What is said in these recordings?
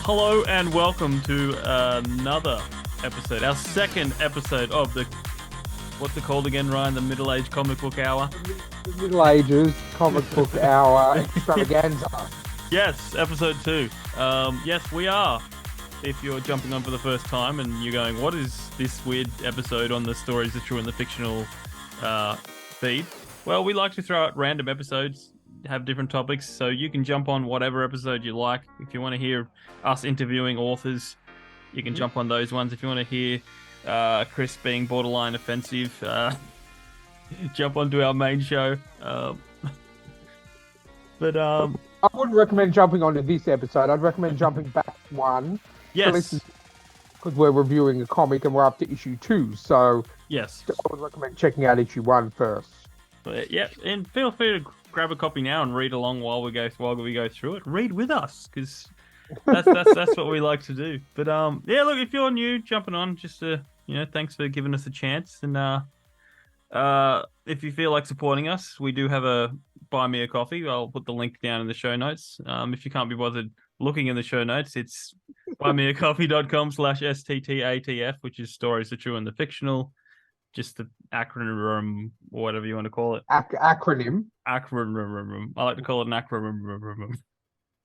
Hello and welcome to another episode, our second episode of what's it called again, Ryan? The Middle-Aged Comic Book Hour? The Middle Ages Comic Book Hour extravaganza. Yes, episode 2. Yes, we are. If you're jumping on for the first time and you're going, what is this weird episode on the Stories, the True and the Fictional feed? Well, we like to throw out random episodes, have different topics, so you can jump on whatever episode you like. If you want to hear us interviewing authors, you can jump on those ones. If you want to hear Chris being borderline offensive, jump onto our main show. But I wouldn't recommend jumping onto this episode. I'd recommend jumping back one. yes, Because we're reviewing a comic and we're up to issue 2. So yes, I would recommend checking out issue 1 first. yeah, and feel free to grab a copy now and read along while we go through it. Read with us, because that's what we like to do. But yeah, look, if you're new jumping on, just thanks for giving us a chance. And if you feel like supporting us, we do have a buy me a coffee. I'll put the link down in the show notes. If you can't be bothered looking in the show notes, it's buymeacoffee.com/STTATF, which is Stories, the True and the Fictional. Just the acronym, or whatever you want to call it. Acronym. Acronym. I like to call it an acronym.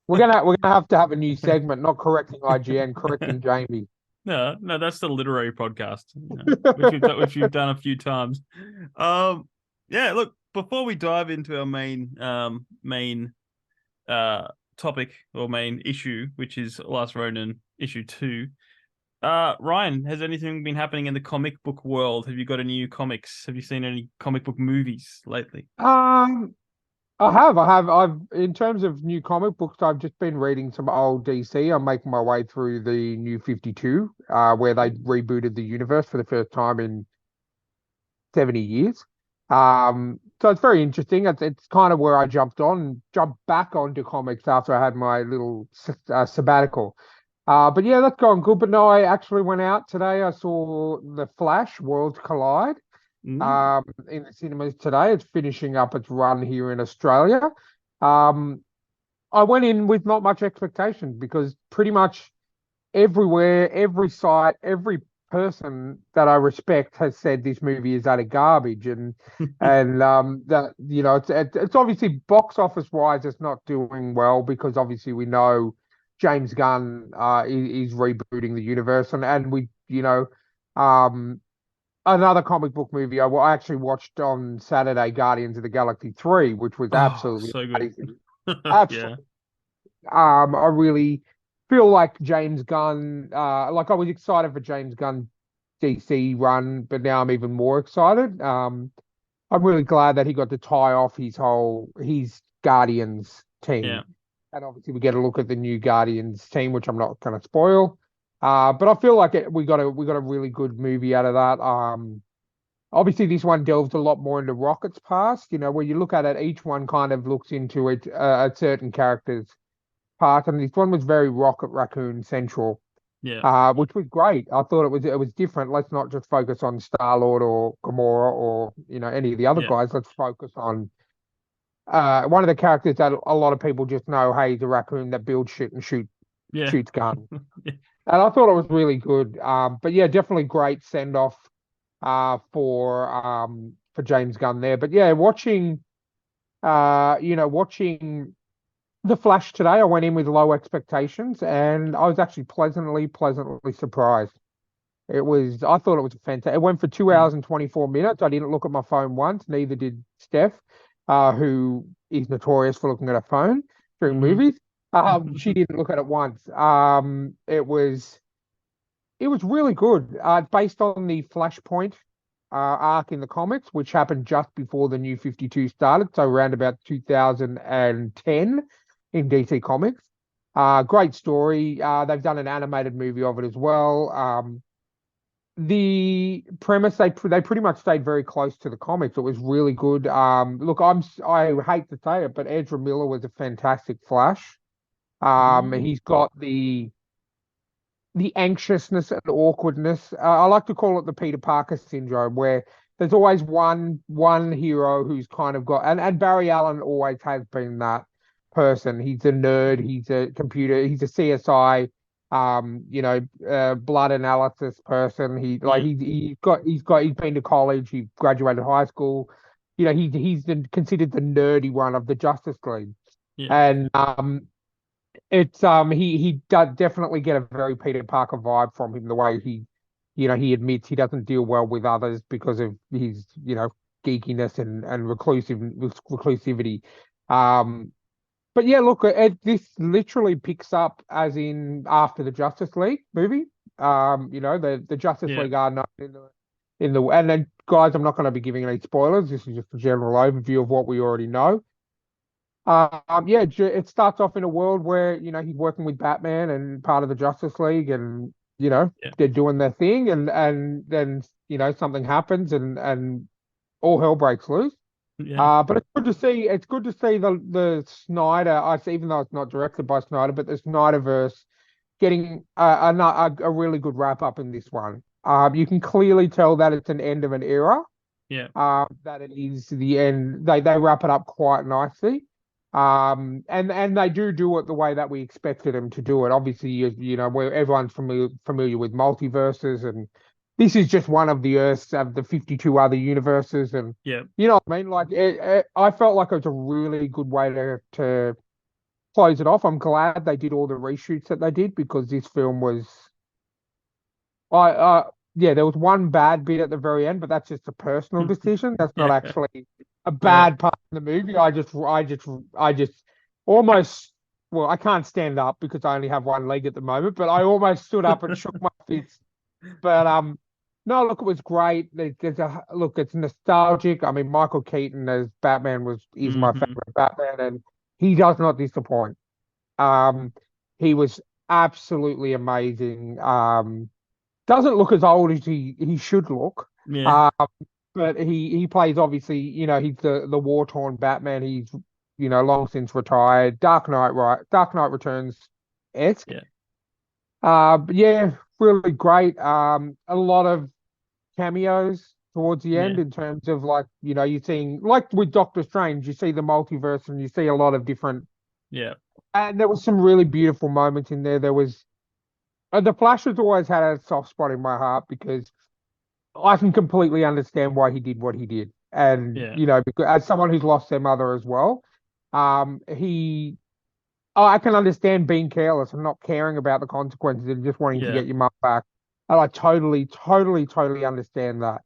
We're gonna have to have a new segment, not correcting IGN, correcting Jamie. No, that's the literary podcast, which we've done a few times. Yeah, look, before we dive into our main topic or main issue, which is Last Ronin issue 2. Ryan, has anything been happening in the comic book world? Have you got any new comics? Have you seen any comic book movies lately? I have. I've in terms of new comic books, I've just been reading some old DC. I'm making my way through the New 52, where they rebooted the universe for the first time in 70 years. So it's very interesting. It's kind of where I jumped back onto comics after I had my little sabbatical. But yeah, that's going good. But no, I actually went out today. I saw The Flash, Worlds Collide, in the cinemas today. It's finishing up its run here in Australia. I went in with not much expectation because pretty much everywhere, every site, every person that I respect has said this movie is utter garbage, and that it's obviously box office wise it's not doing well because obviously we know James Gunn is rebooting the universe, and we another comic book movie I actually watched on Saturday, Guardians of the Galaxy 3, which was absolutely so good. amazing. Absolutely. I really feel like James Gunn, like I was excited for James Gunn DC run, but now I'm even more excited. I'm really glad that he got to tie off his Guardians team. Yeah. And obviously we get a look at the new Guardians team, which I'm not going to spoil. But I feel like we got a really good movie out of that. Obviously this one delves a lot more into Rocket's past. When you look at it, each one kind of looks into a certain character's past, and this one was very Rocket Raccoon central. Yeah. Which was great. I thought it was different. Let's not just focus on Star-Lord or Gamora or any of the other guys. Let's focus on one of the characters that a lot of people just know. Hey, he's a raccoon that builds shit and shoots guns. And I thought it was really good. But yeah, definitely great send off for James Gunn there. But yeah, watching The Flash today, I went in with low expectations and I was actually pleasantly surprised. I thought it was fantastic. It went for 2 hours and 24 minutes. I didn't look at my phone once, neither did Steph, who is notorious for looking at her phone during movies. She didn't look at it once. It was really good. Based on the Flashpoint arc in the comics, which happened just before the New 52 started, so around about 2010 in DC Comics. Great story. They've done an animated movie of it as well. The premise, they pretty much stayed very close to the comics. It was really good. Look, I hate to say it, but Ezra Miller was a fantastic Flash. He's got the anxiousness and awkwardness. I like to call it the Peter Parker syndrome, where there's always one hero who's kind of got, and Barry Allen always has been that person. He's a nerd, he's a computer, he's a CSI blood analysis person. Yeah. He's been to college. He graduated high school. Considered the nerdy one of the Justice League, Yeah. and it's he does definitely get a very Peter Parker vibe from him. The way he admits he doesn't deal well with others because of his geekiness and reclusivity. Um, but yeah, look, this literally picks up as in after the Justice League movie. The Justice Yeah. League are not and then guys, I'm not going to be giving any spoilers. This is just a general overview of what we already know. It starts off in a world where he's working with Batman and part of the Justice League, and Yeah. they're doing their thing, and then something happens, and all hell breaks loose. Yeah. But it's good to see. It's good to see the Snyder. Even though it's not directed by Snyder, but the Snyderverse getting a really good wrap up in this one. You can clearly tell that it's an end of an era. Yeah. That it is the end. They wrap it up quite nicely. And they do it the way that we expected them to do it. Obviously, where everyone's familiar with multiverses, and this is just one of the Earths of the 52 other universes, and Yeah. you know what I mean. Like, I felt like it was a really good way to close it off. I'm glad they did all the reshoots that they did because this film was, I yeah, there was one bad bit at the very end, but that's just a personal decision. That's not Yeah. actually a Yeah. bad part of the movie. I just almost, well, I can't stand up because I only have one leg at the moment, but I almost stood up and shook my fist. But no, look, it was great. It's nostalgic. I mean, Michael Keaton as Batman is my Hmm. favorite Batman, and he does not disappoint. Um, he was absolutely amazing. Doesn't look as old as he should look. Yeah. Uh, but he plays, obviously, he's the war torn Batman. He's long since retired. Dark Knight Returns esque. Yeah. But yeah, really great. A lot of cameos towards the end Yeah. in terms of, like, you're seeing, like with Doctor Strange, you see the multiverse and you see a lot of different. Yeah. And there was some really beautiful moments in there. There was the Flash has always had a soft spot in my heart because I can completely understand why he did what he did. And, Yeah. because as someone who's lost their mother as well, I can understand being careless and not caring about the consequences and just wanting to Yeah. get your mum back. And I totally, totally, totally understand that.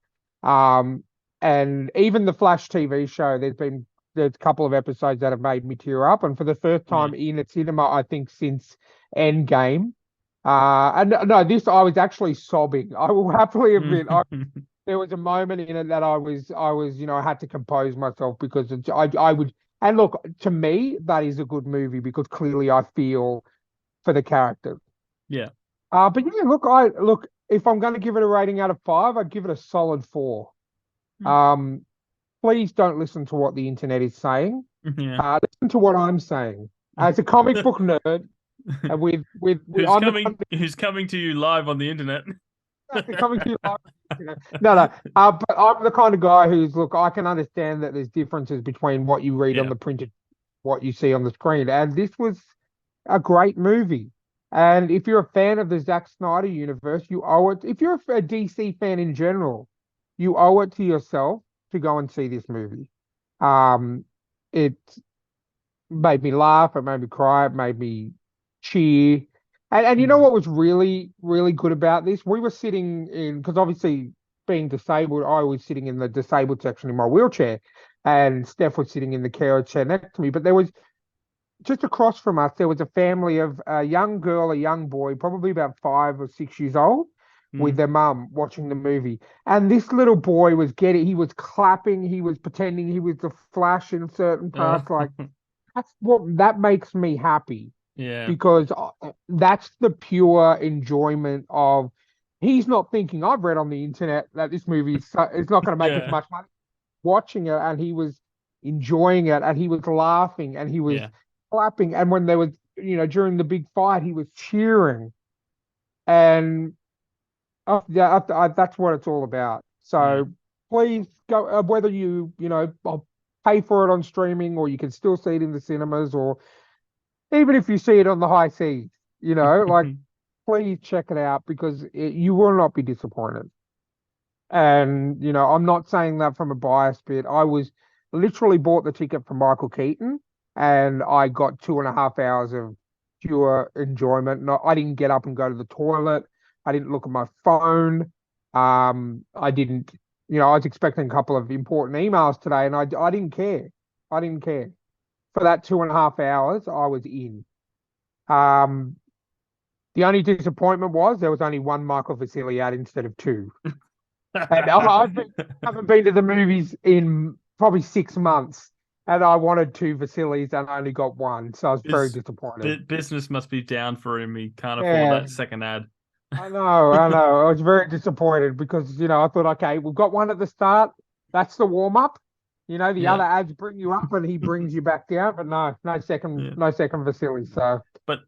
Um, and even the Flash TV show, there's a couple of episodes that have made me tear up. And for the first Yeah. time in a cinema, I think since Endgame, and no, this I was actually sobbing. I will happily admit, there was a moment in it that I had to compose myself because I would. And look, to me, that is a good movie because clearly I feel for the characters. Yeah. But yeah, look, if I'm going to give it a rating out of 5, I'd give it a solid 4. Um, please don't listen to what the internet is saying. Yeah. Listen to what I'm saying. As a comic book nerd, I'm the kind Who's coming to you live on the internet? coming to you live, no, no. But I'm the kind of guy look, I can understand that there's differences between what you read on Yeah. the printed, what you see on the screen, and this was a great movie. And if you're a fan of the Zack Snyder universe, you owe it. If you're a DC fan in general, you owe it to yourself to go and see this movie. It made me laugh, it made me cry, it made me cheer. And you know Mm. what was really, really good about this? We were sitting in, because obviously being disabled, I was sitting in the disabled section in my wheelchair, and Steph was sitting in the carer chair next to me. But there was just across from us, there was a family of a young girl, a young boy, probably about 5 or 6 years old, with Mm. their mum watching the movie. And this little boy he was clapping, he was pretending he was the Flash in certain Oh. parts. Like, that makes me happy Yeah. because that's the pure enjoyment of. He's not thinking, I've read on the internet that this movie is not going to make as Yeah. much money. Watching it, and he was enjoying it, and he was laughing, and he was Yeah. clapping. And when there was, during the big fight, he was cheering. And yeah, that's what it's all about. Yeah. So please go, whether I'll pay for it on streaming, or you can still see it in the cinemas, or even if you see it on the high seas, like please check it out because you will not be disappointed. And, I'm not saying that from a biased bit. I was literally bought the ticket for Michael Keaton and I got 2.5 hours of pure enjoyment. No, I didn't get up and go to the toilet. I didn't look at my phone. I didn't, I was expecting a couple of important emails today and I didn't care. I didn't care. For that 2.5 hours, I was in. Um, the only disappointment was there was only one Michael Vasily ad instead of two. And haven't been to the movies in probably 6 months, and I wanted two Vasilis and I only got one, so I was very disappointed. Business must be down for him. He can't afford Yeah, that second ad. I know, I know. I was very disappointed because I thought, okay, we've got one at the start. That's the warm up. The Yeah, other ads bring you up and he brings you back down, but no, yeah. no second Vasily. So But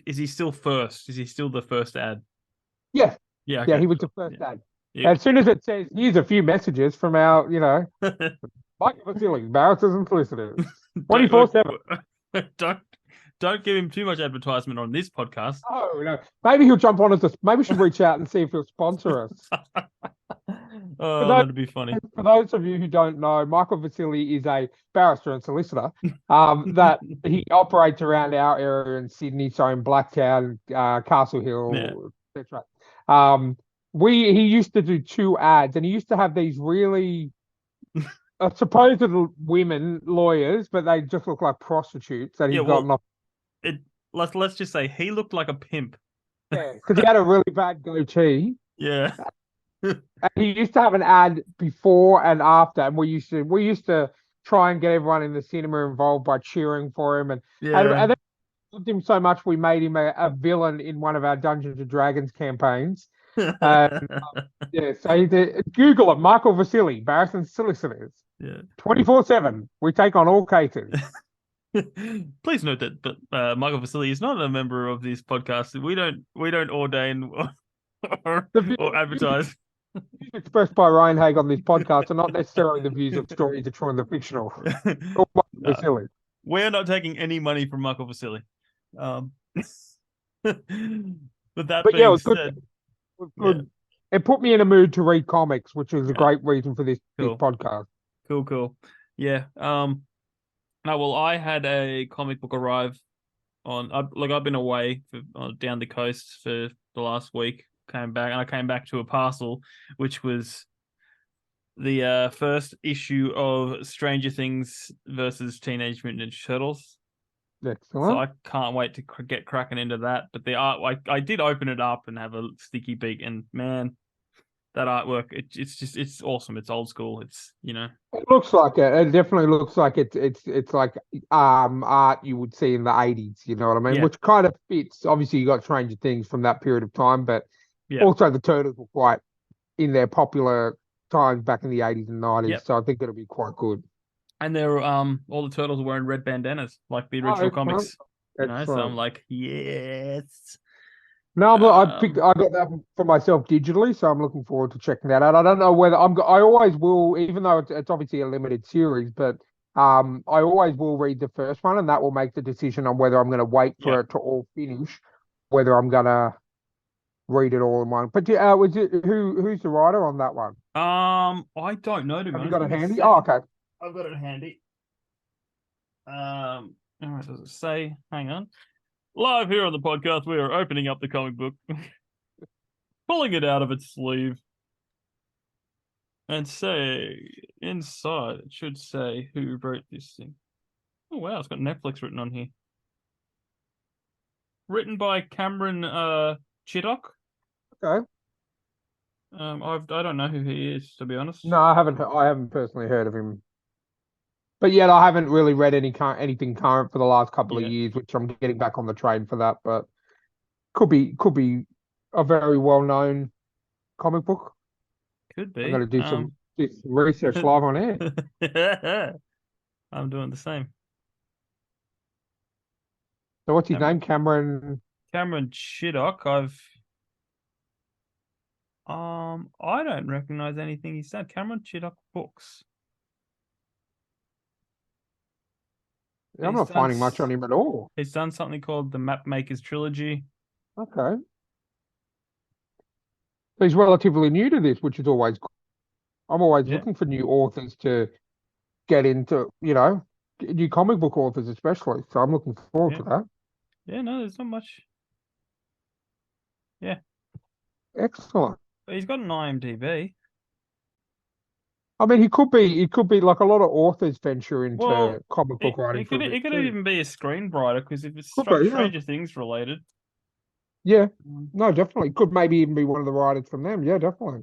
is he still first? Is he still the first ad? yeah, Yeah, yeah, okay. he was the first ad. Yeah. As soon as it says, here's a few messages from our, Michael Vasily, barristers and solicitors, don't 24/7. don't don't give him too much advertisement on this podcast. Oh no, maybe he'll jump on us. Maybe we should reach out and see if he'll sponsor us. For Oh, those, that'd be funny. for those of you who don't know, Michael Vasily is a barrister and solicitor. That he operates around our area in Sydney, so in Blacktown, Castle Yeah. Hill, etc. He used to do two ads, and he used to have these really supposed women lawyers, but they just look like prostitutes that Yeah, he'd gotten off. let's just say he looked like a pimp. Yeah, because he had a really bad goatee. Yeah. And he used to have an ad before and after, and we used to try and get everyone in the cinema involved by cheering for him, and Yeah. then we loved him so much we made him a villain in one of our Dungeons and Dragons campaigns. And yeah, so Google it, Michael Vasily, Barrison and Solicitors, Yeah. 24/7. We take on all cases. Please note that, but Michael Vasily is not a member of this podcast. We don't ordain or advertise. Views expressed by Ryan Haig on this podcast are not necessarily the views of Stories of True and the Fictional. Or Michael Vasily. We're not taking any money from Michael Vasily. But that But yeah, it being was good. said, It was good. It put me in a mood to read comics, which was a Yeah. great reason for this Cool. podcast. Cool. Yeah. No, well, I had a comic book arrive I've been away down the coast for the last week. Came back, and I came back to a parcel, which was the first issue of Stranger Things versus Teenage Mutant Ninja Turtles. Excellent. So I can't wait to get cracking into that. But the art, I did open it up and have a sticky beak, and man, that artwork, it's awesome. It's old school. It's It looks like it. It definitely looks like it's like art you would see in the 80s, you know what I mean? Yeah. Which kind of fits. Obviously you got Stranger Things from that period of time, but Yeah. also the Turtles were quite in their popular times back in the 80s and 90s. Yep. So I think it'll be quite good. And they're all the turtles are wearing red bandanas like the original excellent. comics. So I'm Excellent. like, yes. No, I got that for myself digitally, so I'm looking forward to checking that out. I don't know whether I always will, even though it's obviously a limited series, but I always will read the first one, and that will make the decision on whether I'm going to wait for it to all finish, whether I'm going to read it all in one. But who's the writer on that one? I don't know. Have you got it handy? Oh, okay. I've got it handy. All right, does it say? Hang on. Live here on the podcast, we are opening up the comic book, pulling it out of its sleeve, and say inside it should say who wrote this thing. Oh wow, it's got Netflix written on here. Written by Cameron Chittock. Okay. I don't know who he is, to be honest. No, I haven't personally heard of him. But yet I haven't really read anything current for the last couple of years, which I'm getting back on the train for that. But could be a very well known comic book. Could be. I'm going to do some research live on air. I'm doing the same. So what's his name? Cameron Chittock. I don't recognize anything he said. Cameron Chittock books. I'm not finding much on him at all. He's done something called the Map Makers Trilogy. Okay. He's relatively new to this, which is always good. I'm always Yeah, looking for new authors to get into, new comic book authors especially. So I'm looking forward yeah, to that. yeah. No, there's not much. Yeah, Excellent. but he's got an IMDb. I mean, he could be like a lot of authors venture into Well, comic book writing it for a could bit it could too. even be a screenwriter because if it's Could be, yeah. Stranger Things related. Yeah. Mm. No, definitely. Could maybe even be one of the writers from them. Yeah, definitely.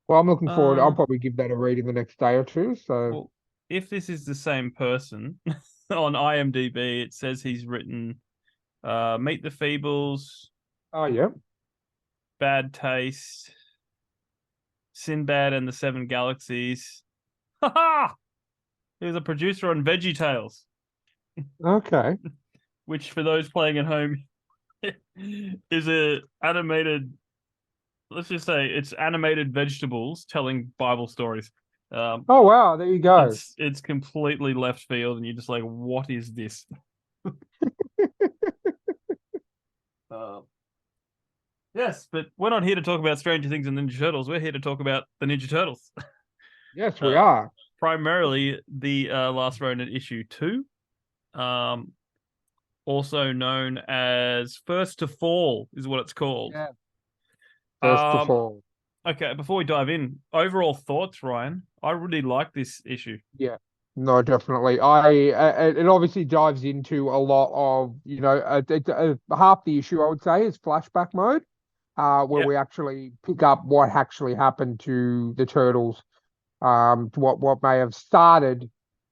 Well, I'm looking forward. I'll Uh, probably give that a read in the next day or two. So, well, if this is the same person on IMDb, it says he's written Meet the Feebles, oh yeah. Bad Taste, Sinbad and the Seven Galaxies. Ha ha! He was a producer on Veggie Tales, Okay. which for those playing at home is a animated. Let's just say it's animated vegetables telling Bible stories. Um, Oh wow, there you go. it's completely left field, and you're just like, what is this? Uh, yes, but we're not here to talk about Stranger Things and Ninja Turtles. We're here to talk about the Ninja Turtles. Yes, we Uh, are. primarily the Last Ronin issue 2, um, also known as First to Fall, is what it's called. Yeah. First of Um, all, okay, before we dive in, overall thoughts, Ryan. I really like this issue. yeah. No, definitely. It obviously dives into a lot of, half the issue I would say is flashback mode, where Yep, we actually pick up what actually happened to the turtles, to what may have started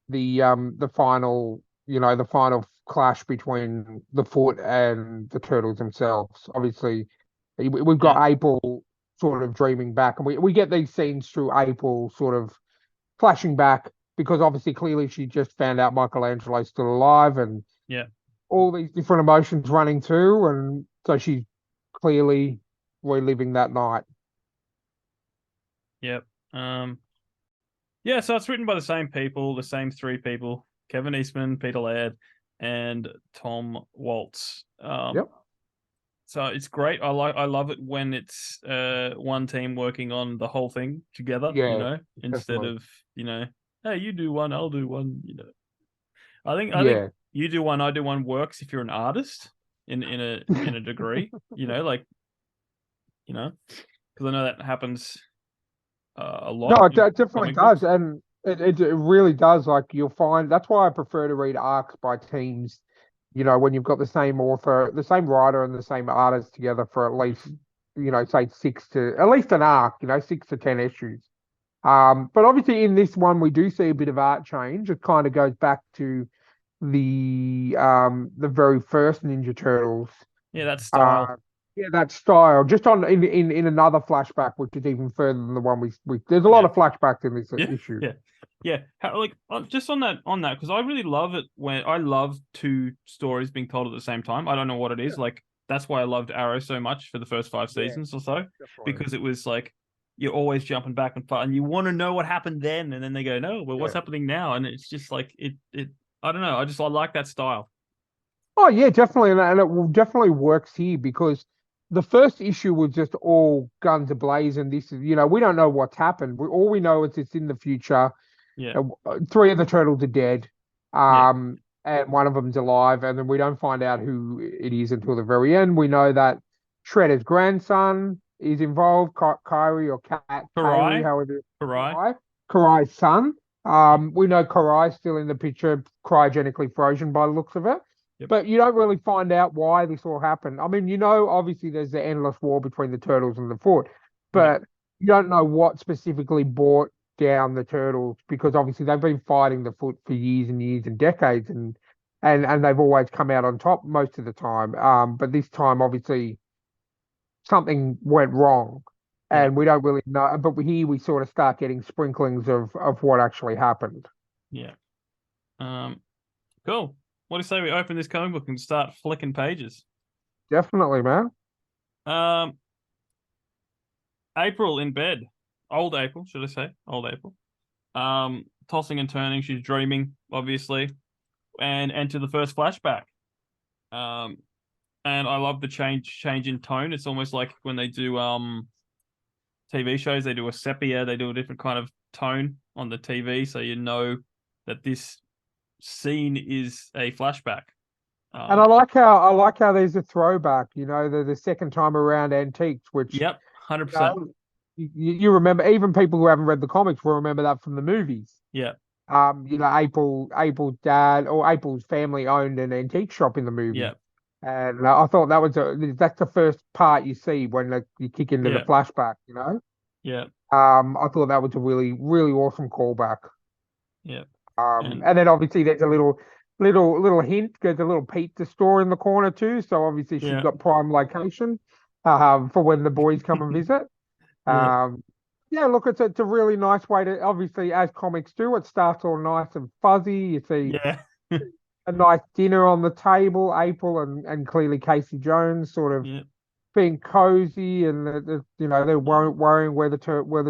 the final clash between the Foot and the turtles themselves. Obviously, we've yep, got April sort of dreaming back, and we get these scenes through April sort of flashing back because obviously clearly she just found out Michelangelo's still alive and yep, all these different emotions running through, and so she's clearly reliving that night. yep. Um, yeah, so it's written by the same people, the same three people: Kevin Eastman, Peter Laird, and Tom Waltz. Yep. So it's great. I love it when it's one team working on the whole thing together, Yeah, instead definitely. of, hey, you do one, I'll do one. I think Yeah. you do one, I do one works if you're an artist in a degree, because I know that happens a No, lot it in definitely comic does, books. and it really does. Like you'll find that's why I prefer to read arcs by teams. When you've got the same author, the same writer, and the same artist together for at least, say six to at least an arc. 6 to 10 issues. But obviously in this one we do see a bit of art change. It kind of goes back to the very first Ninja Turtles. Yeah, that style. Uh, yeah, that style. Just on in another flashback, which is even further than the one we. There's a lot Yeah, of flashbacks in this yeah, issue. yeah, yeah. Just on that, because I really love it when I love two stories being told at the same time. I don't know what it is. Yeah, Like that's why I loved Arrow so much for the first five yeah, seasons or so, definitely. because it was like you're always jumping back and forth, and you want to know what happened then, and then they go, no, well, what's Yeah. happening now? And it's just like it. I don't know. I like that style. Oh yeah, definitely, and it will definitely works here because the first issue was just all guns ablaze, and this is we don't know what's happened. All we know is it's in the future. Yeah, Three of the turtles are dead, yeah, and one of them's alive, and then we don't find out who it is until the very end. We know that Shredder's grandson is involved, Kyrie or Kyrie, Karai, however, Karai. Karai, Karai's son. Yeah, We know Karai's still in the picture, cryogenically frozen by the looks of it. yep, But you don't really find out why this all happened. I mean, obviously there's the endless war between the turtles and the Foot, yeah, but you don't know what specifically brought down the turtles because obviously they've been fighting the Foot for years and years and decades, and they've always come out on top most of the time. But this time, obviously, something went wrong, yeah, and we don't really know. But here we sort of start getting sprinklings of what actually happened. yeah. Um, cool. What do you say we open this comic book and start flicking pages? Definitely, man. Um, April in bed. Old April, should I say? Old April. Tossing and turning. She's dreaming, obviously, and enter the first flashback. Um, and I love the change in tone. It's almost like when they do TV shows, they do a sepia, they do a different kind of tone on the TV, so you know that this scene is a flashback. And I like how there's a throwback, the second time around antiques, which Yep, 100%. know, you remember, even people who haven't read the comics will remember that from the movies. Yeah, April's dad or April's family owned an antique shop in the movie, yeah, and I thought that's the first part you see when you kick into the yeah, flashback. yeah, I thought that was a really really awesome callback. yeah. And And then obviously there's a little hint. There's a little pizza store in the corner too, so obviously she's yeah, got prime location, for when the boys come and visit. yeah, Um, yeah, look, it's a really nice way to, obviously, as comics do, it starts all nice and fuzzy. You see yeah, a nice dinner on the table, April and clearly Casey Jones sort of yeah, being cozy, and they're worrying where the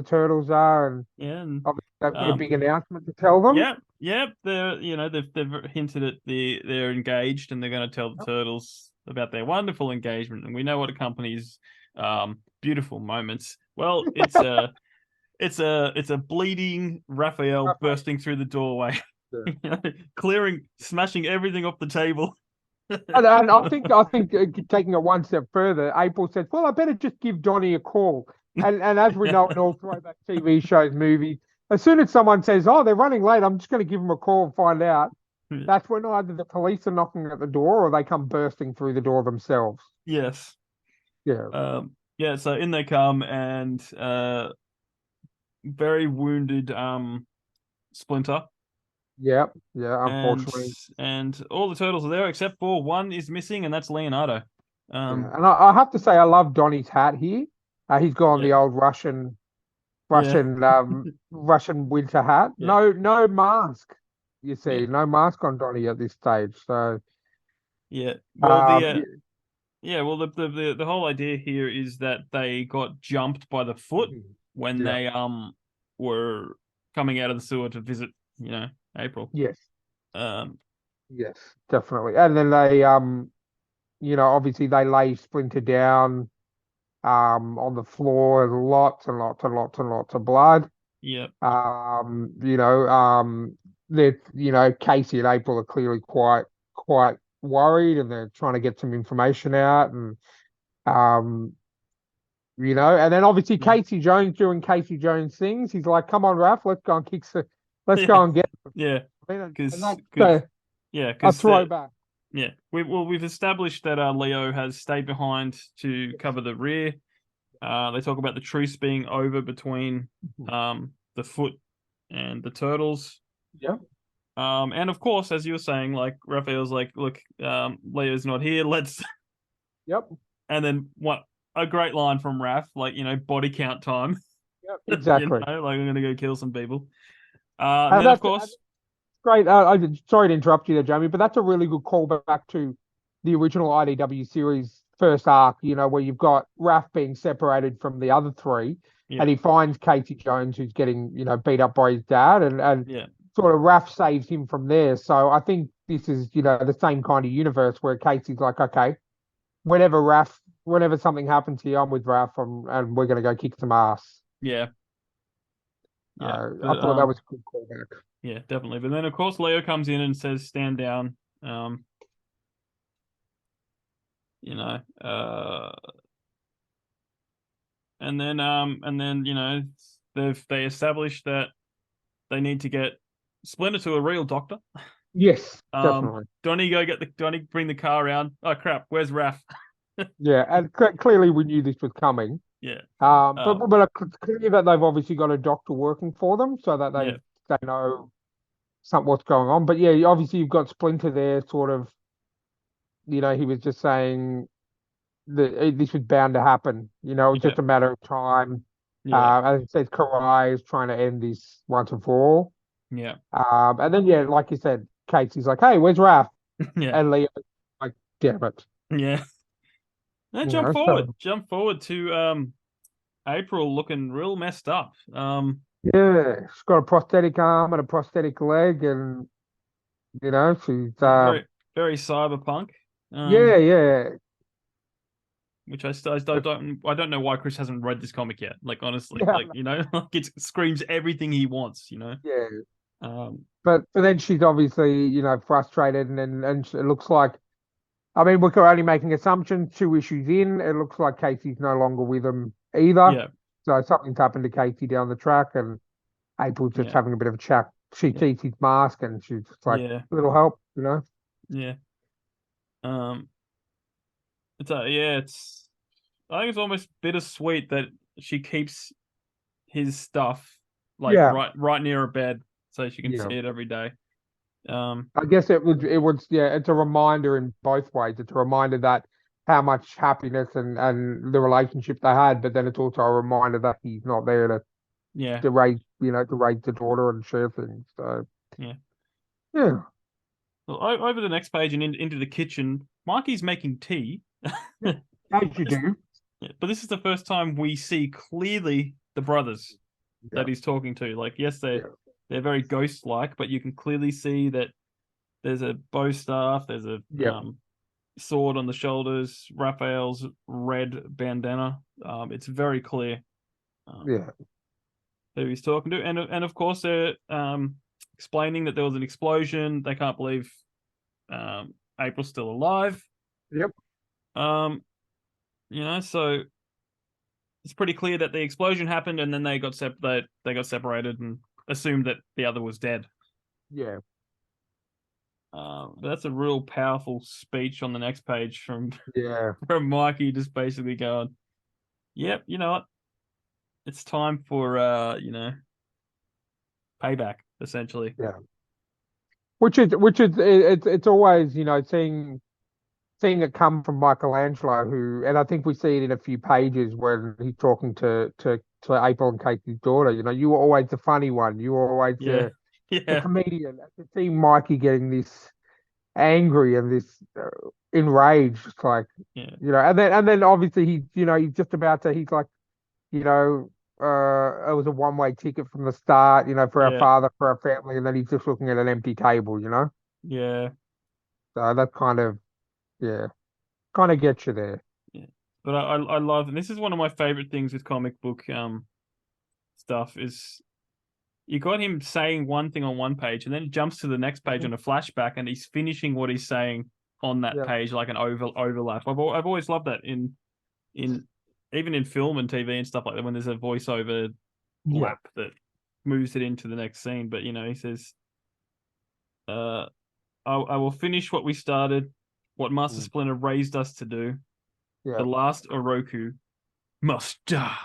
turtles are, and yeah. And obviously they've got a um, big announcement to tell them. yeah, yeah. They're they've hinted at they're engaged and they're going to tell the turtles about their wonderful engagement, and we know what accompanies beautiful moments. Well, it's a bleeding Raphael Okay. bursting through the doorway, Yeah. smashing everything off the table. And I think taking it one step further, April said, "Well, I better just give Donnie a call." And as we know in all throwback TV shows, movies, as soon as someone says, "Oh, they're running late," I'm just going to give them a call and find out. That's when either the police are knocking at the door or they come bursting through the door themselves. Yes. Yeah, Yeah, so in they come and very wounded Splinter yeah, yeah. and Unfortunately, all the turtles are there except for one is missing and that's Leonardo. yeah. Um And I have to say, I love Donnie's hat here. He's got yeah, the old Russian, yeah, Russian winter hat. yeah, No mask. You yeah, see, no mask on Donnie at this stage. So, yeah. Well um, the yeah, well the whole idea here is that they got jumped by the foot when yeah, they were coming out of the sewer to visit, April. yes. Um Yes, definitely. And then obviously they lay Splinter down on the floor, and lots and lots and lots and lots of blood. yeah, Um, you know, um Casey and April are clearly quite worried, and they're trying to get some information out, and um, and then obviously Casey Jones doing Casey Jones things. He's like, "Come on, Raph, let's yeah, go and get yeah, them." And because that's a because throwback. yeah, we've established that Leo has stayed behind to cover the rear. They talk about the truce being over between the foot and the turtles. Yeah. And of course, as you were saying, like Raphael's like, look, Leo's not here. Let's Yep. and then what a great line from Raph, like body count time. Yep. Exactly. Like I'm gonna go kill some people. And And then of that's course, great. Sorry to interrupt you there, Jamie, but that's a really good callback to the original IDW series first arc, where you've got Raph being separated from the other three, yeah, and he finds Casey Jones, who's getting, beat up by his dad, and yeah, sort of Raph saves him from there. So I think this is, the same kind of universe where Casey's like, okay, whenever something happens here, I'm with Raph, and we're going to go kick some ass. yeah, yeah. I But thought that was a good callback. yeah, definitely. But then of course Leo comes in and says, "Stand down." You know, and then they established that they need to get Splinter to a real doctor. Yes, definitely. Donnie bring the car around. Oh crap, where's Raph? Yeah, and clearly we knew this was coming. Yeah. But it's clear that they've obviously got a doctor working for them, so that Yeah, they know what's going on. But yeah, obviously you've got Splinter there, sort of. He was just saying that this was bound to happen. It's yeah, just a matter of time. yeah, As it says, Karai is trying to end this once and for all. yeah, And then yeah, like you said, Casey's like, "Hey, where's Raph?" yeah, And Leo's like, "Damn it." yeah. Now So jump forward to April looking real messed up. yeah, she's got a prosthetic arm and a prosthetic leg, and she's Very very cyberpunk. Yeah, Um, yeah. which I don't know why Chris hasn't read this comic yet. Like honestly, Yeah, like like it screams everything he wants. yeah. Um, But then she's obviously, frustrated, and it looks like, I mean, we're only making assumptions. 2 issues in, it looks like Casey's no longer with them either. yeah, So something's happened to Casey down the track, and April's just yeah, having a bit of a chat. She yeah, sees his mask, and she's just like, yeah, a little help. yeah. Um, it's I think it's almost bittersweet that she keeps his stuff like Yeah, right near her bed so she can see yeah. it every day. Um, I guess it was, yeah, it's a reminder in both ways. It's a reminder that how much happiness and the relationship they had, but then it's also a reminder that he's not there yeah, to raise the daughter and share things. So yeah. yeah, Well, over the next page and into the kitchen, Mikey's making tea. yeah, as you do. But this is the first time we see clearly the brothers Yeah, that he's talking to. Like, yes, yeah, they're very ghost-like, but you can clearly see that there's a bow staff, there's a yeah, sword on the shoulders, Raphael's red bandana. It's very clear um, yeah, who he's talking to, and of course they're explaining that there was an explosion. They can't believe April's still alive. yep, Um, so it's pretty clear that the explosion happened, and then they got separated and assumed that the other was dead. yeah, But that's a real powerful speech on the next page from yeah, from Mikey, just basically going, "Yep, you know what? It's time for payback, essentially." yeah. Which is it's always seeing it come from Michelangelo, who, and I think we see it in a few pages when he's talking to April and Casey's daughter. You were always the funny one. You were always Yeah, the yeah, comedian. To see Mikey getting this angry and this enraged, it's like, yeah, and then obviously he's just about to. He's like, it was a one-way ticket from the start. For our yeah, father, for our family, and then he's just looking at an empty table. yeah, So that kind of gets you there. yeah. But I love, and this is one of my favorite things with comic book stuff is you got him saying one thing on one page, and then it jumps to the next page on a flashback, and he's finishing what he's saying on that Yeah. page like an overlap. I've always loved that in even in film and TV and stuff like that when there's a voiceover Yeah. lap that moves it into the next scene. But he says, I will finish what we started, what Master Mm. Splinter raised us to do. Yeah. The last Oroku must die."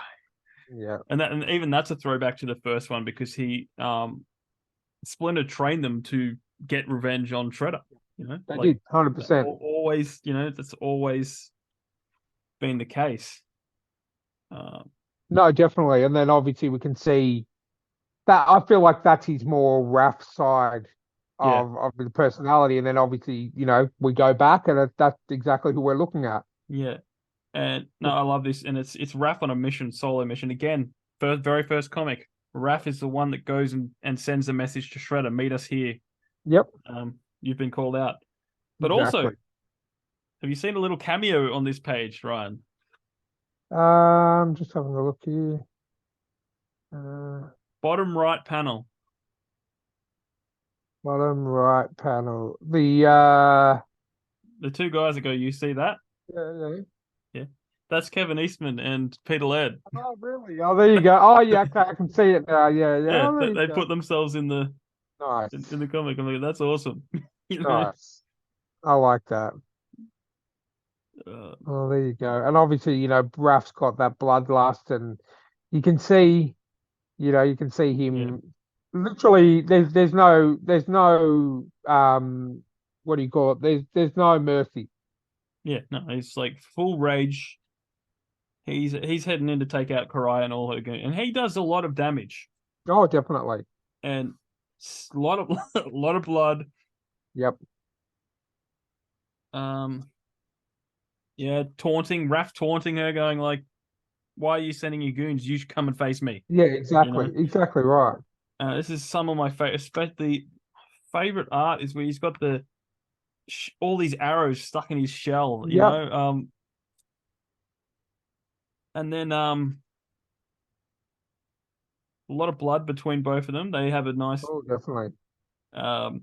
Yeah. And even that's a throwback to the first one because he Splinter trained them to get revenge on Shredder. They Like did 100%. always, that's always been the case. Um, No, definitely. And then obviously we can see that. I feel like that's his more rough side yeah, of the personality. And then obviously, we go back, and that's exactly who we're looking at. yeah. And no, I love this, and it's Raph on a mission, solo mission again. Very first comic. Raph is the one that goes and sends a message to Shredder, meet us here. Yep. You've been called out. But also, Exactly. have you seen a little cameo on this page, Ryan? Just having a look here. Uh, Bottom right panel. Bottom right panel. The two guys that go, you see that? Yeah. Yeah. That's Kevin Eastman and Peter Laird. Oh, really? Oh, there you go. Oh, yeah. Okay, I can see it now. Yeah. Yeah. Yeah, Oh, there you they go. put themselves in Nice. the comic. I'm like, that's awesome. you know? Nice. I like that. Uh, Oh, there you go. And obviously, Raph's got that bloodlust, and you can see, yeah. him literally. There's no what do you call it? There's no mercy. Yeah, no, he's like full rage. He's heading in to take out Karai and all her goons, and he does a lot of damage Oh, definitely. and a lot of a lot of blood. Yep. Yeah, Raph taunting her, going like, "Why are you sending your goons? You should come and face me." Yeah, You exactly. know, Exactly right. this is some of my favorite. Especially favorite art is where he's got the all these arrows stuck in his shell, you Yep. know. And then a lot of blood between both of them. They have a nice Oh, definitely. um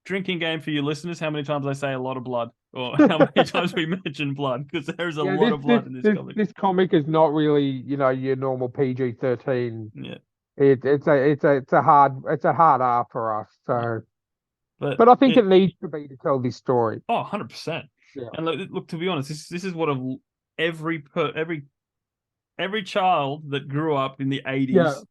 drinking game for you listeners. How many times I say a lot of blood, or how many times we mention blood, because there's a Yeah, lot this of this blood in this this comic. this comic is not really, your normal PG-13. Yeah, It's a hard R for us. yeah. So, But but I think it it needs to be to tell this story. 100%. Yeah. And look, to be honest, this is what every child that grew up in the Yeah. 80s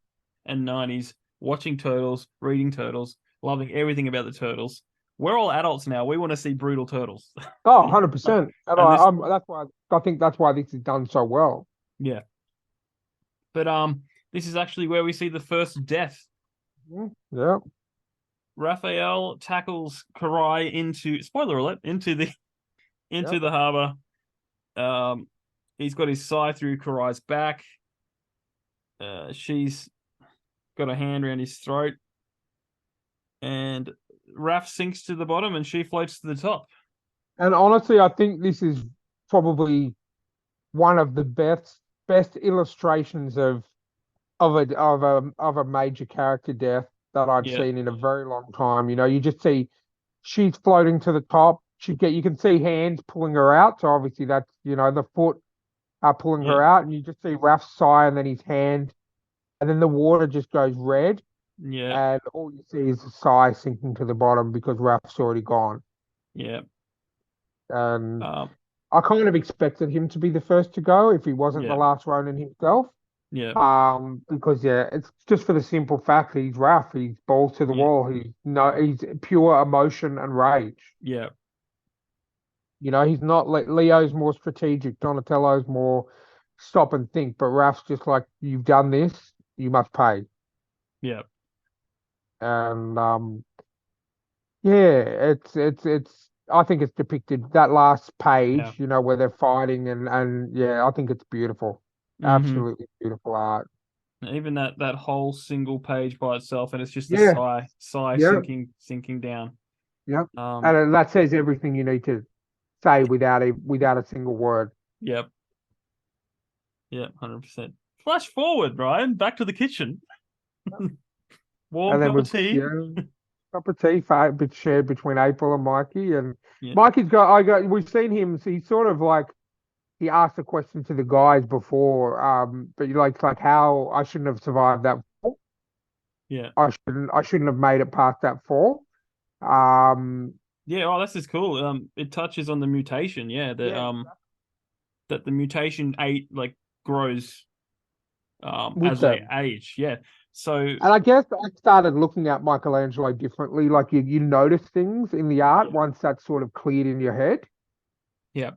and 90s watching Turtles, reading Turtles, loving everything about the Turtles. We're all adults now. We want to see brutal turtles. Oh, 100%. And And this, I think that's why this is done so well. yeah. But this is actually where we see the first death. Yeah. Raphael tackles Karai into, spoiler alert, into the Yeah. harbor. He's got his sai through Karai's back. She's got a hand around his throat, and Raph sinks to the bottom, and she floats to the top. And honestly, I think this is probably one of the best illustrations of a major character death that I've Yeah, seen in a very long time. You just see she's floating to the top. You can see hands pulling her out. So obviously that's, the foot are pulling yeah, her out, and you just see Raph's sigh and then his hand, and then the water just goes red, yeah, and all you see is the sigh sinking to the bottom because Raph's already gone. yeah, And um, I kind of expected him to be the first to go if he wasn't the yeah, last Ronin himself. yeah, Because yeah, it's just for the simple fact he's Raph. He's balls to the yeah, wall. He's pure emotion and rage. yeah, He's not like Leo's more strategic. Donatello's more stop and think. But Raph's just like, you've done this, you must pay. yeah, And yeah, it's. I think it's depicted that last yeah. page, where they're fighting and yeah, I think it's beautiful. Mm-hmm. Absolutely beautiful art. Even that whole single page by itself, and it's just the Yeah, sigh yeah, sinking down. yep. Um, And that says everything you need to say without a single word. yep, yeah, 100%. Flash forward, Ryan, back to the kitchen. Warm And then cup we've of tea. cup of tea shared between April and Mikey. And Yeah, we've seen him. So he's sort of like he asked a question to the guys before. But like how I shouldn't have survived that fall. yeah, I shouldn't have made it past that fall. Um, yeah. Oh, this is cool. It touches on the mutation. Yeah, yeah, that the mutation grows with as they them. age. Yeah. So And I guess I started looking at Michelangelo differently. Like you notice things in the art yeah, once that's sort of cleared in your head. yeah.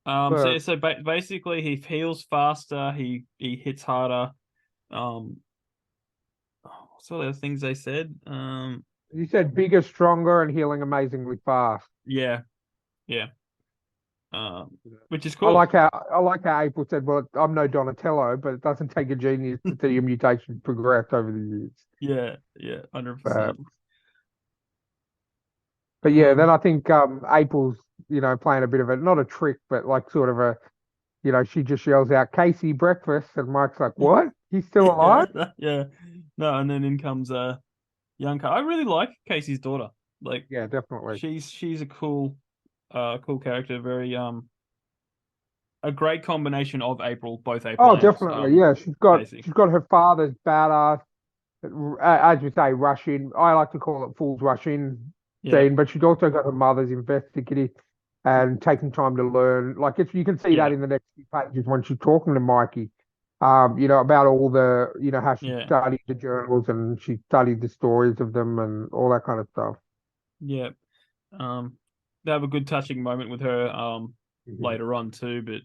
But Basically, he heals faster. He hits harder. Um, what's all the other things they said? you said bigger, stronger, and healing amazingly fast. Yeah, yeah. Um, Yeah. which is I cool. like how I like how April said, "Well, I'm no Donatello, but it doesn't take a genius to see your mutation progress over the years." Yeah, yeah, hundred But percent. but yeah, then Um, I think April's playing a bit of a not a trick, but like sort of a she just yells out Casey breakfast, and Mike's like, "What? He's still yeah, alive?" yeah. No, and then in comes young. I really like Casey's daughter. Like, Yeah, definitely. she's a cool character. Very a great combination of both April Oh, and definitely. Yeah, she's got Casey. she's got her father's badass, as we say, rush in. I like to call it fool's rush in Yeah, scene, but she's also got her mother's investigative and taking time to learn. Like you can see that yeah, in the next few pages when she's talking to Mikey. About all the, how she yeah, studied the journals and she studied the stories of them and all that kind of stuff. yeah. They have a good touching moment with her Mhm. later on too, but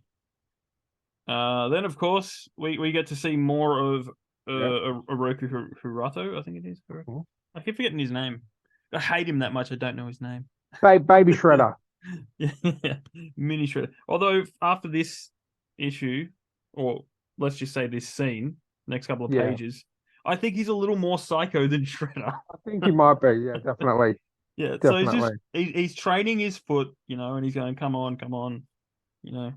then of course we get to see more of Yeah. Oroku Hirato, I think it is. Mhm. I keep forgetting his name. I hate him that much. I don't know his name. Baby Shredder. Yeah, mini shredder. Although after this issue, or let's just say this scene, next couple of Yeah. pages, I think he's a little more psycho than Shredder. I think he might be. Yeah, definitely. Yeah, so definitely. he's training his foot, and he's going, come on, you know,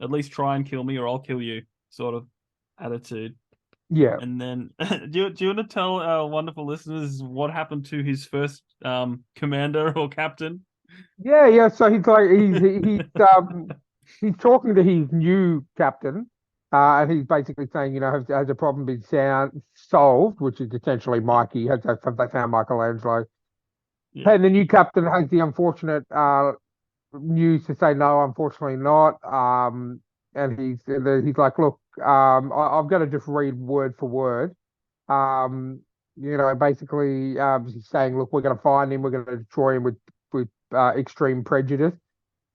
at least try and kill me or I'll kill you, sort of attitude. Yeah. And then, do you want to tell our wonderful listeners what happened to his first commander or captain? Yeah, yeah. So he's like he's talking to his new captain, and he's basically saying, has a problem been solved, which is essentially Mikey. Have they found Michelangelo? Yeah, And the new captain has the unfortunate news to say no, unfortunately not. And he's like, look, I've got to just read word for word. Um, basically, he's saying, look, we're going to find him, we're going to destroy him with extreme prejudice.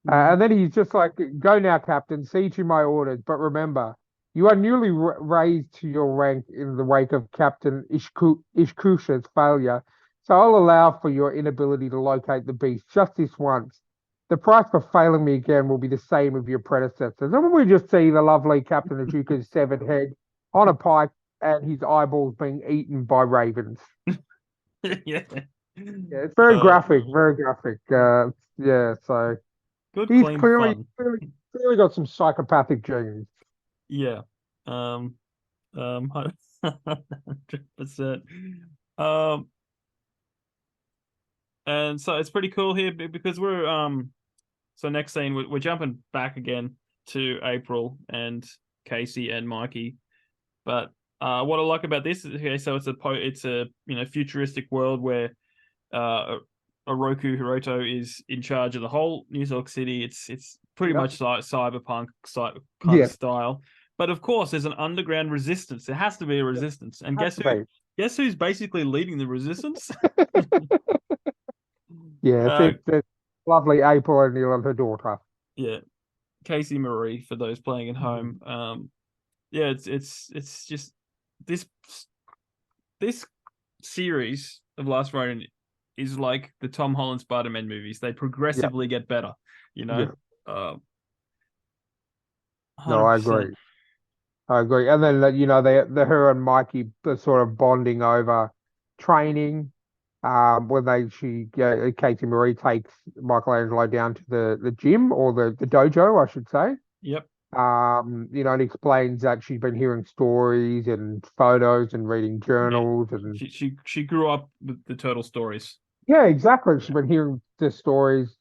hmm And then he's just like, go now, Captain, see to my orders. But remember, you are newly raised to your rank in the wake of Captain Ishkusha's failure. So I'll allow for your inability to locate the beast just this once. The price for failing me again will be the same of your predecessors. And then we just see the lovely Captain Ajuka's severed head on a pike and his eyeballs being eaten by ravens. yeah. Yeah, it's very Uh, graphic, very graphic. Yeah, so. Good, He's clean clearly, fun. clearly, clearly got some psychopathic genes. Yeah. Um, 100%. Um, and so it's pretty cool here because so next scene we're jumping back again to April and Casey and Mikey. But what I like about this is, okay, so it's a futuristic world where Oroku Hiroto is in charge of the whole New York City. It's pretty Yep. much cyberpunk kind of Yeah, style. But of course, there's an underground resistance. There has to be a resistance. And has to be. guess who's basically leading the resistance? Yeah, uh, it's lovely April O'Neil and her daughter. yeah, Casey Marie for those playing at Mhm. home. Yeah, it's just this this series of Last Ronin is like the Tom Holland Spider-Man movies. They Yeah, progressively get better, you know. yeah. Uh, No, I 100%. agree. I agree. And then the her and Mikey are sort of bonding over training. When Katie Marie takes Michelangelo down to the gym or the dojo, I should say. Yep. And explains that she's been hearing stories and photos and reading Yeah. journals and She grew up with the turtle stories. yeah, exactly. She's been hearing the stories,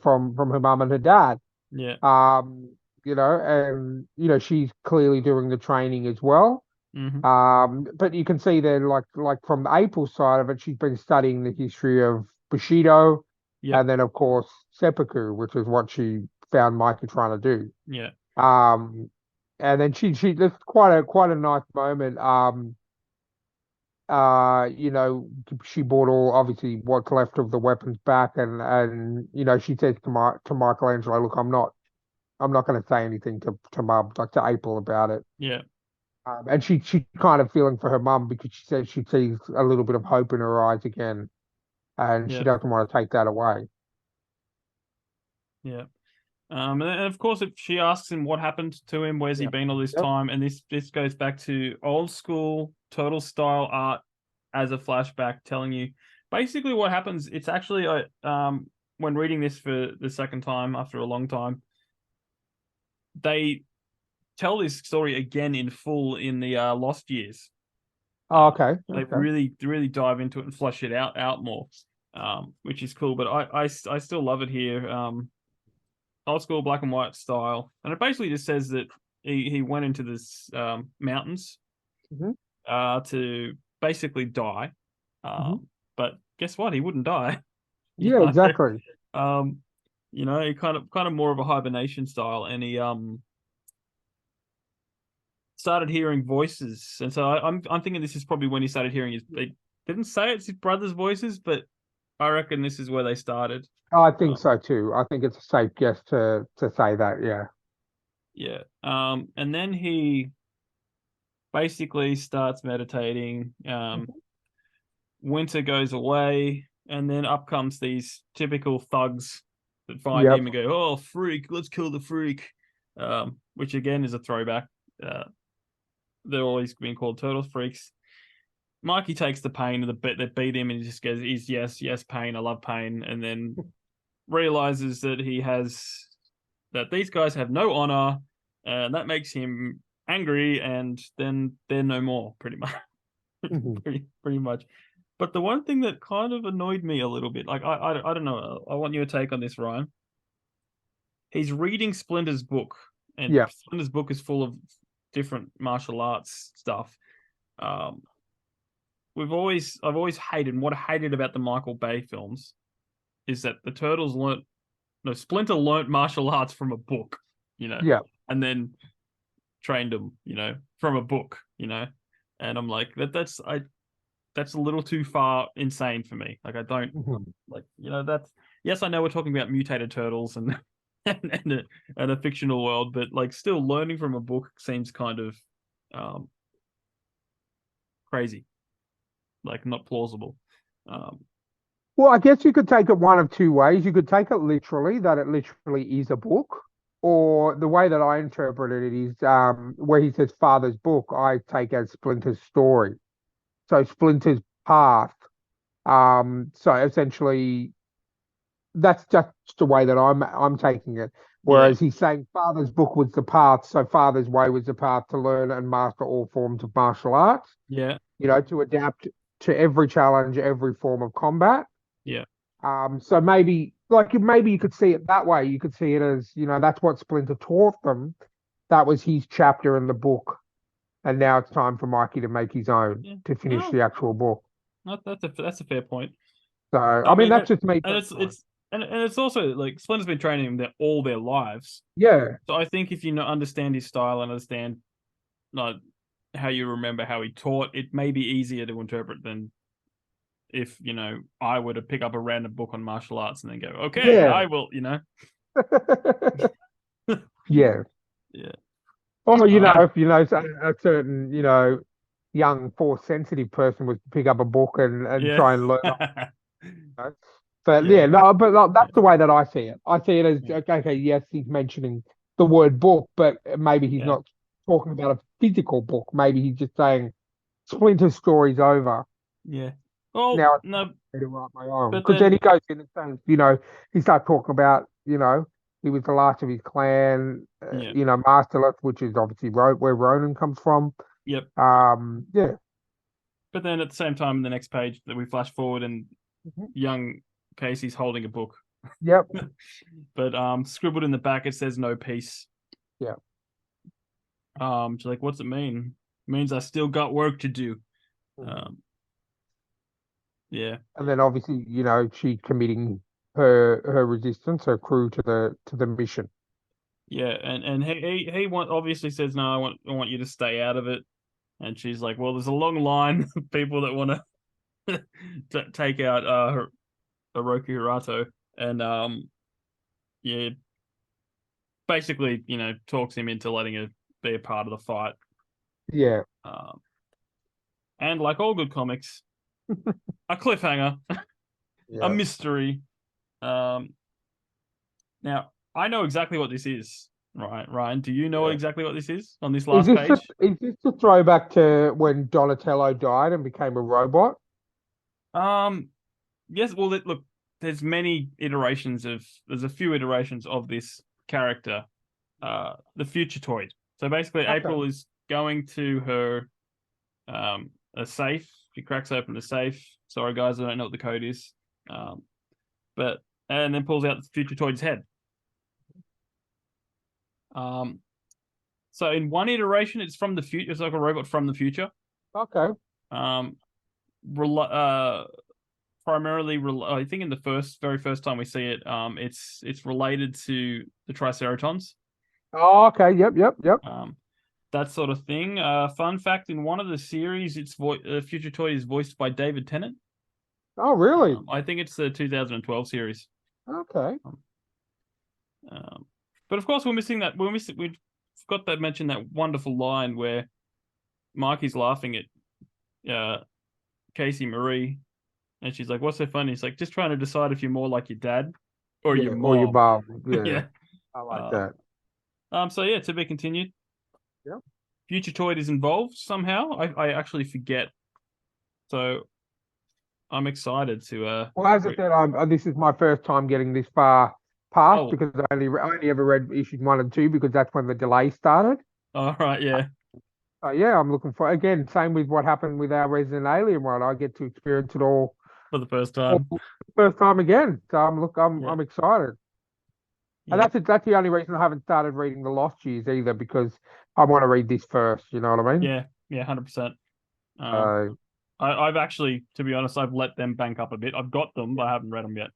from her mum and her dad. Yeah. Um, and she's clearly doing the training as well. hmm But you can see there, like from the April side of it, she's been studying the history of Bushido, Yep. and then of course seppuku, which is what she found Micah trying to do. Yeah. Um, and then she that's quite a nice moment. She brought all obviously what's left of the weapons back, and she says to Michelangelo, look, I'm not going to say anything to mum, like to April about it. Yeah. And she kind of feeling for her mum because she says she sees a little bit of hope in her eyes again, and she Yeah. doesn't want to take that away. Yeah. And of course, if she asks him what happened to him, where's he Yeah. been all this Yep. time, and this goes back to old school total style art as a flashback, telling you basically what happens. It's actually when reading this for the second time after a long time, they tell this story again in full in the Lost Years. Oh, okay. They Okay. really dive into it and flesh it out more, which is cool. But I still love it here. Old school black and white style, and it basically just says that he went into this mountains hmm to basically die. hmm But guess what? He wouldn't die. you Yeah, know, exactly. um, he kind of more of a hibernation style, and he started hearing voices, and so I'm thinking this is probably when he started hearing his. They didn't say it's his brother's voices, but I reckon this is where they started. I think Um, so too. I think it's a safe guess to say that. Yeah. yeah. And then he basically starts meditating. Winter goes away, and then up comes these typical thugs that find him Yep. and go, "Oh, freak! Let's kill the freak," which again is a throwback. Uh, they're always being called turtle freaks. Mikey takes the pain of the bit that beat him, and he just goes, "He's yes, pain. I love pain," and then realizes that these guys have no honor, and that makes him angry, and then they're no more, pretty much. Mhm. pretty much. But the one thing that kind of annoyed me a little bit, like I don't know, I want your take on this, Ryan. He's reading Splinter's book, and Yeah. Splinter's book is full of different martial arts stuff. Um, I've always hated, and what I hated about the Michael Bay films is that the turtles Splinter learnt martial arts from a book, Yeah. and then trained them, from a book, and I'm like, that's a little too far insane for me. Like, I don't Mhm. like, that's, yes, I know we're talking about mutated turtles and and a fictional world, but like, still learning from a book seems kind of um crazy, like not plausible. Um, Well, I guess you could take it one of two ways. You could take it literally, that it literally is a book, or the way that I interpreted it is where he says father's book, I take as Splinter's story. So Splinter's path. So essentially that's just the way that I'm taking it. yeah, Whereas he's saying father's book was the path, so father's way was the path to learn and master all forms of martial arts, yeah, to adapt to every challenge, every form of combat. yeah, So maybe you could see it that way. You could see it as, that's what Splinter taught them. That was his chapter in the book. And now it's time for Mikey to make his own, yeah. to finish No, the actual book. that's a fair point. So, I I mean, mean, that's just me and personally. and it's also like Splinter's been training them all their lives. Yeah. So I think if you understand his style and understand like how you remember how he taught, it may be easier to interpret than if I were to pick up a random book on martial arts and then go, okay, Yeah. I will, Yeah. yeah, Or, uh, if a certain, young, force sensitive person was to pick up a book and yeah, try and learn. But yeah, yeah, no, but like, yeah, that's the way that I see it. I see it as, yeah, okay, yes, he's mentioning the word book, but maybe he's yeah, not talking about a physical book. Maybe he's just saying Splinter's story's over. yeah. Well, Now it's time no, for me to write my own. but Because then then he goes in and says, he starts talking about, he was the last of his clan, yeah, masterless, which is obviously where Ronin comes from. yep. Yeah. But then at the same time, in the next page that we flash forward, and Mhm. young Casey's holding a book. Yep. But scribbled in the back it says no peace. Yeah. She's like, what's it mean? It means I still got work to do. Mhm. Um, yeah, And then obviously, she committing her resistance, her crew to the mission. yeah, and obviously says no. I want you to stay out of it. And she's like, well, there's a long line of people that want to take out Hiroki Hirato, and yeah, basically, talks him into letting her be a part of the fight. Yeah. Um, and like all good comics, a cliffhanger, a Yeah. mystery. Um, Now, I know exactly what this is, right? Ryan, do you know Yeah. exactly what this is on this Is last this a, page? is this a throwback to when Donatello died and became a robot? Um, yes. Well, look, there's a few iterations of this character, the Future Toy. So basically, Okay. April is going to her a safe. She cracks open a safe. Sorry, guys, I don't know what the code is. Um, but and then pulls out the Future Toy's head. Um, so in one iteration, it's from the future. It's like a robot from the future. Okay. Um, uh, primarily, I think in the very first time we see it, it's related to the Triceratons, Oh, okay. Yep. Yep. Yep. um, that sort of thing. Fun fact: in one of the series, Future Toy is voiced by David Tennant. Oh, really? I think it's the 2012 series. Okay. Um, but of course, we're missing that. We forgot to mention that wonderful line where Mikey's laughing at Casey Marie. And she's like, what's so funny? He's like, just trying to decide if you're more like your dad or your Yeah. Or your mom. mom. Yeah. Yeah. I like Uh, that. so yeah, to be continued. Yep. Future Toyd is involved somehow. I actually forget So I'm excited to. Well, as I said, this is my first time getting this far past Oh, because I only ever read issues 1 and 2 because that's when the delay started. all right, yeah, So yeah, I'm looking for again. Same with what happened with our Resident Alien one. I get to experience it for the first all time. first time again. So Yeah, I'm excited. And yeah, that's the only reason I haven't started reading the Lost Years either because I want to read this first. You know what I mean? yeah, yeah, 100%. Um, Uh, I've actually, to be honest, I've let them bank up a bit. I've got them, but I haven't read them yet.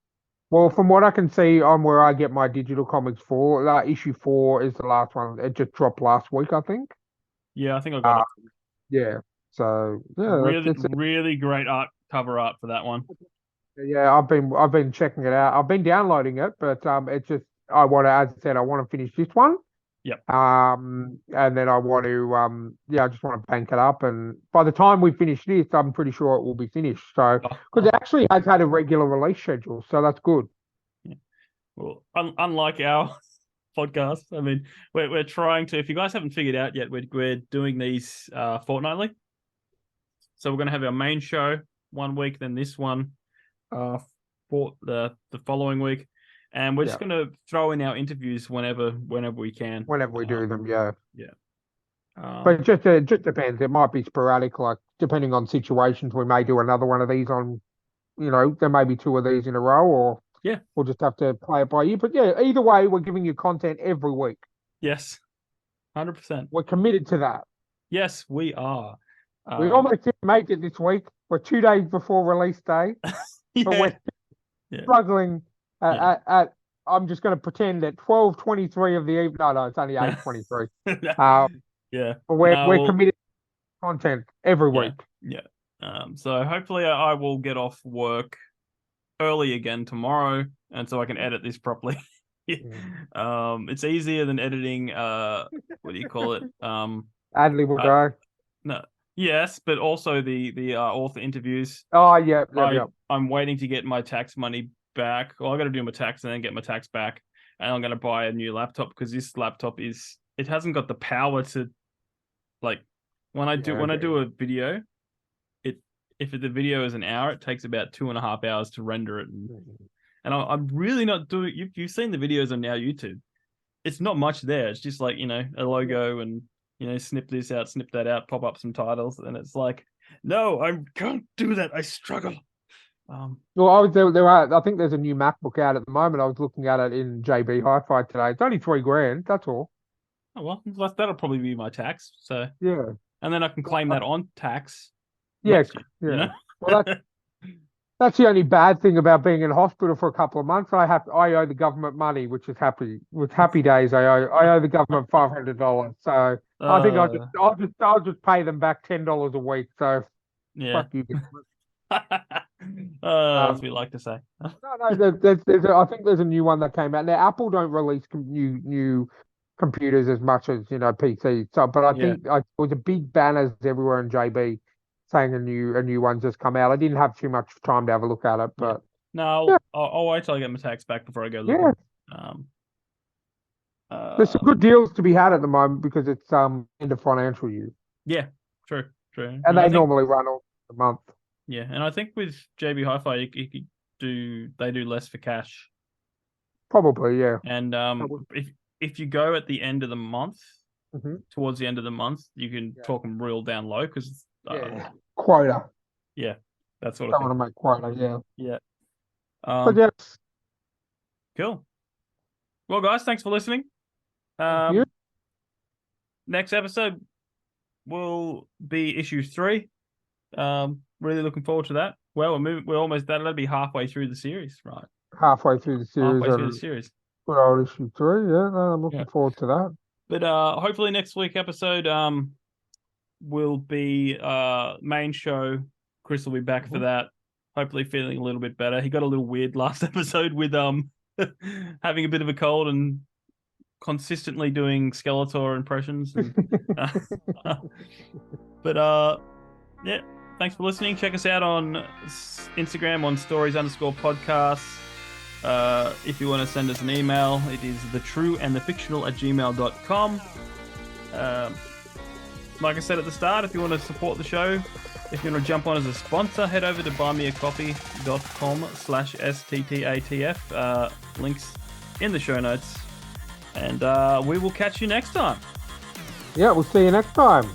well, from what I can see on where I get my digital comics for, issue 4 is the last one. It just dropped last week, I think. Yeah, I think I got Uh, it. yeah. So yeah, Really, really great cover art for that one. yeah. I've been checking it out. I've been downloading it, but it's just I want to, as I said, I want to finish this one. Yep. And then I want to I just want to bank it up, and by the time we finish this, I'm pretty sure it will be finished. So Oh, because it actually has had a regular release schedule, so that's good. yeah. Well, unlike our podcast, I mean, we're trying to. If you guys haven't figured out yet, we're doing these fortnightly. So we're going to have our main show one week, then this one for the following week, and we're just Yeah, going to throw in our interviews whenever we can. whenever we do them, yeah. Yeah. But it just depends. It might be sporadic, like depending on situations. We may do another one of these on, there may be 2 of these in a row, or Yeah. we'll just have to play it by ear. But yeah, either way, we're giving you content every week. Yes. 100%. We're committed to that. Yes, we are. We almost didn't make it this week. We're 2 days before release day, but we're struggling at I'm just going to pretend at 12:23 of the evening. No, it's only 8:23. Yeah. But we're committed to content every week. Yeah. So hopefully I will get off work early again tomorrow, and so I can edit this properly. It's easier than editing. What do you call it? Adley will go. No. Yes, but also the author interviews. Oh yeah, I'm waiting to get my tax money back. Well, I got to do my tax and then get my tax back, and I'm going to buy a new laptop because this laptop it hasn't got the power to, like, when I do a video, if the video is an hour, it takes about 2.5 hours to render it, and I'm really not doing. You've seen the videos on our YouTube. It's not much there. It's just like, a logo and snip this out, snip that out, pop up some titles, and it's like, no, I can't do that. I struggle. Well, I think there's a new MacBook out at the moment. I was looking at it in JB Hi-Fi today. It's only $3,000. That's all. Oh, well, that'll probably be my tax. So yeah, and then I can claim that on tax. Yeah, year, Well, that's the only bad thing about being in hospital for a couple of months. I owe the government money, which is happy. With happy days, I owe the government $500. So I think I'll just pay them back $10 a week. So fuck you. As we like to say. No, I think there's a new one that came out. Now Apple don't release new computers as much as PC. So, but I think there was a big banners everywhere in JB saying a new one's just come out. I didn't have too much time to have a look at it, but no, I'll wait till I get my tax back before I go looking. There's some good deals to be had at the moment because it's end of financial year. Yeah, true. And they normally run all the month. Yeah, and I think with JB Hi-Fi, they do less for cash. Probably, yeah. And if you go at the end of the month, towards the end of the month, you can talk them real down low because quota. Yeah, that's sort of don't thing. want to make quota. Yeah. But yes. Cool. Well, guys, thanks for listening. Next episode will be issue 3. Really looking forward to that. Well, we're almost that'll be halfway through the series, right? Halfway through the series. Good old issue 3, I'm looking forward to that. But hopefully next week episode will be main show. Chris will be back for that. Hopefully feeling a little bit better. He got a little weird last episode with having a bit of a cold and consistently doing Skeletor impressions. But yeah, thanks for listening. Check us out on Instagram on stories_podcasts. If you want to send us an email, it is thetrueandthefictional@gmail.com. like I said at the start, if you want to support the show, if you want to jump on as a sponsor, head over to buymeacoffee.com/STTATF. Links in the show notes. And we will catch you next time. Yeah, we'll see you next time.